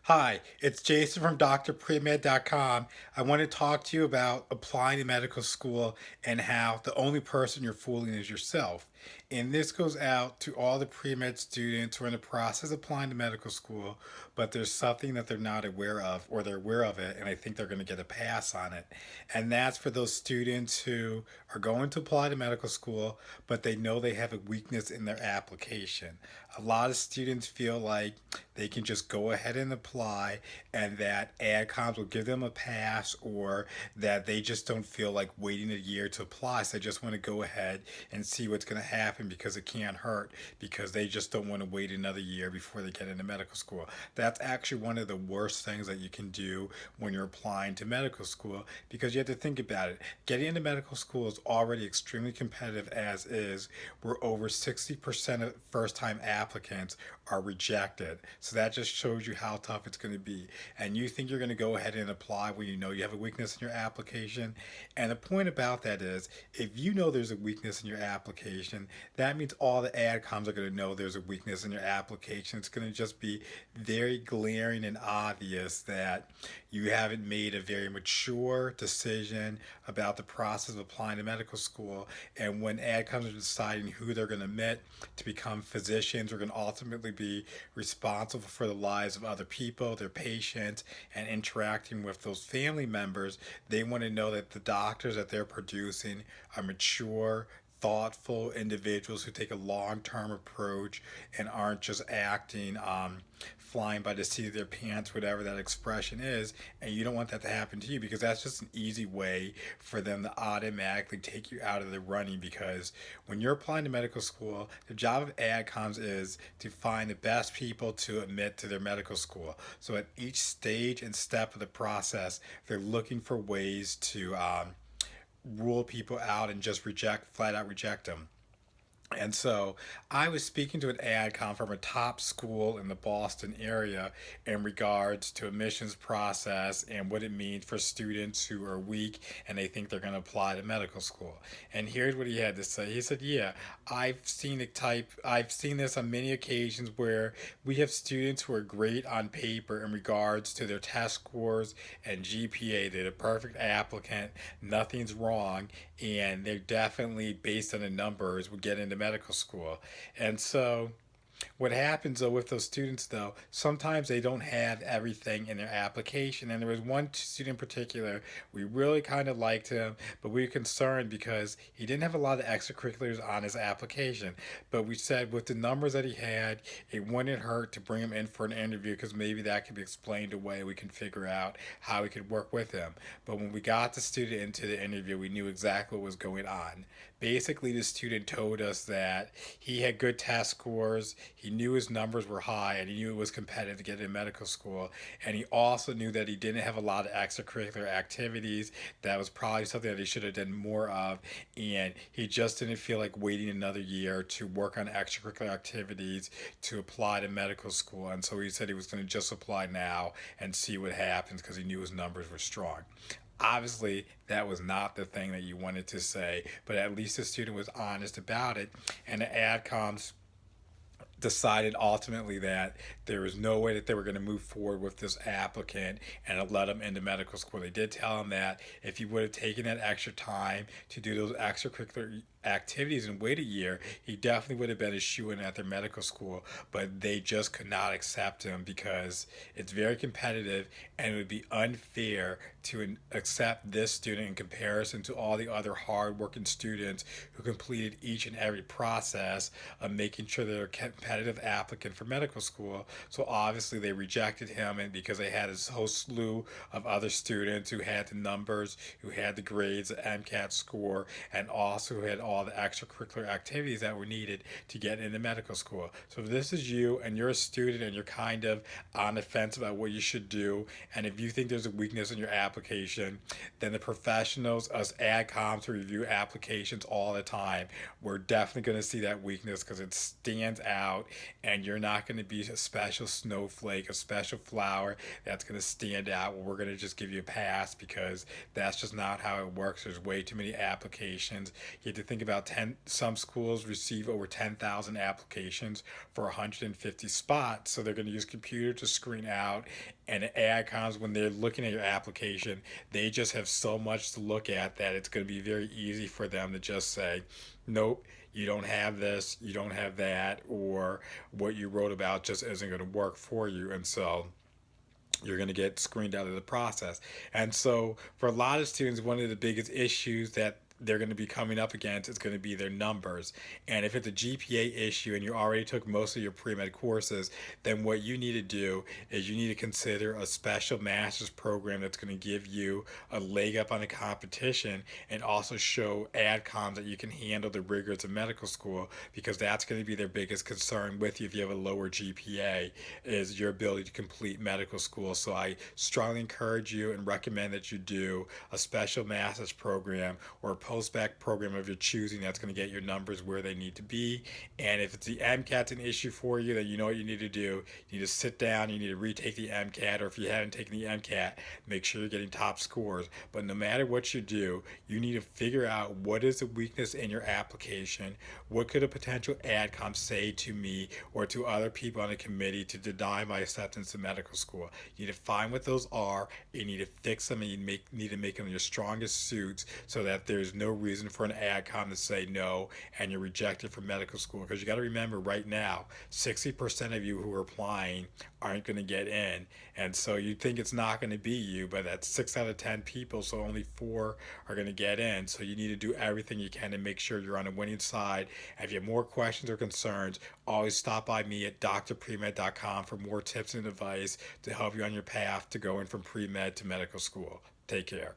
Hi, it's Jason from drpremed.com. I want to talk to you about applying to medical school and how the only person you're fooling is yourself. And this goes out to all the pre med students who are in the process of applying to medical school, but there's something that they're not aware of, or they're aware of it, and I think they're going to get a pass on it. And that's for those students who are going to apply to medical school, but they know they have a weakness in their application. A lot of students feel like they can just go ahead and apply, and that AdComs will give them a pass, or that they just don't feel like waiting a year to apply. So they just want to go ahead and see what's going to happen because it can't hurt, because they just don't want to wait another year before they get into medical school. That's actually one of the worst things that you can do when you're applying to medical school, because you have to think about it. Getting into medical school is already extremely competitive as is, where over 60% of first time applicants are rejected. So that just shows you how tough it's going to be. And you think you're going to go ahead and apply when you know you have a weakness in your application. And the point about that is, if you know there's a weakness in your application, that means all the adcoms are going to know there's a weakness in your application. It's going to just be very glaring and obvious that you haven't made a very mature decision about the process of applying to medical school. And when adcoms are deciding who they're going to admit to become physicians, are going to ultimately be responsible for the lives of other people, their patients, and interacting with those family members, they want to know that the doctors that they're producing are mature, thoughtful individuals who take a long-term approach and aren't just acting flying by the seat of their pants, whatever that expression is. And you don't want that to happen to you, because that's just an easy way for them to automatically take you out of the running. Because when you're applying to medical school, the job of AdComs is to find the best people to admit to their medical school. So at each stage and step of the process, they're looking for ways to rule people out and just flat out reject them. And so I was speaking to an AdCom from a top school in the Boston area in regards to admissions process and what it means for students who are weak and they think they're going to apply to medical school. And here's what he had to say. He said, "Yeah, I've seen this on many occasions where we have students who are great on paper in regards to their test scores and GPA. They're the perfect applicant, nothing's wrong, and they're definitely, based on the numbers, would get into medical school." And so what happens though with those students though, sometimes they don't have everything in their application. And there was one student in particular, we really kind of liked him, but we were concerned because he didn't have a lot of extracurriculars on his application. But we said with the numbers that he had, it wouldn't hurt to bring him in for an interview, because maybe that could be explained away. We can figure out how we could work with him. But when we got the student into the interview, we knew exactly what was going on. Basically, the student told us that he had good test scores, he knew his numbers were high, and he knew it was competitive to get into medical school. And he also knew that he didn't have a lot of extracurricular activities. That was probably something that he should have done more of. And he just didn't feel like waiting another year to work on extracurricular activities to apply to medical school. And so he said he was going to just apply now and see what happens, because he knew his numbers were strong. Obviously, that was not the thing that you wanted to say, but at least the student was honest about it. And the AdComs decided ultimately that there was no way that they were going to move forward with this applicant and let him into medical school. They did tell him that if he would have taken that extra time to do those extracurricular activities and wait a year, he definitely would have been a shoe-in at their medical school. But they just could not accept him because it's very competitive, and it would be unfair to accept this student in comparison to all the other hard-working students who completed each and every process of making sure they're a competitive applicant for medical school. So obviously they rejected him, and because they had a whole slew of other students who had the numbers, who had the grades, the MCAT score, and also had all the extracurricular activities that were needed to get into medical school. So if this is you and you're a student and you're kind of on the fence about what you should do, and if you think there's a weakness in your application, then the professionals, us AdComs who review applications all the time, we're definitely going to see that weakness because it stands out, and you're not going to be a special snowflake, a special flower that's going to stand out. We're going to just give you a pass because that's just not how it works. There's way too many applications. You have to think think about 10, some schools receive over 10,000 applications for 150 spots. So they're going to use computer to screen out, and AI comes when they're looking at your application. They just have so much to look at that it's going to be very easy for them to just say, nope, you don't have this, you don't have that, or what you wrote about just isn't going to work for you. And so you're going to get screened out of the process. And so, for a lot of students, one of the biggest issues that they're going to be coming up against is going to be their numbers. And if it's a GPA issue and you already took most of your pre med courses, then what you need to do is you need to consider a special master's program that's going to give you a leg up on the competition and also show AdComs that you can handle the rigors of medical school, because that's going to be their biggest concern with you if you have a lower GPA, is your ability to complete medical school. So I strongly encourage you and recommend that you do a special master's program or a post-bac program of your choosing that's going to get your numbers where they need to be. And if it's the MCAT's an issue for you, then you know what you need to do. You need to sit down, you need to retake the MCAT, or if you haven't taken the MCAT, make sure you're getting top scores. But no matter what you do, you need to figure out what is the weakness in your application, what could a potential AdCom say to me or to other people on the committee to deny my acceptance to medical school. You need to find what those are, you need to fix them, and you need to make them your strongest suits so that there's no reason for an AdCom to say no and you're rejected from medical school. Because you got to remember, right now, 60% of you who are applying aren't going to get in. And so you think it's not going to be you, but that's 6 out of 10 people, so only 4 are going to get in. So you need to do everything you can to make sure you're on the winning side. And if you have more questions or concerns, always stop by me at drpremed.com for more tips and advice to help you on your path to going from pre-med to medical school. Take care.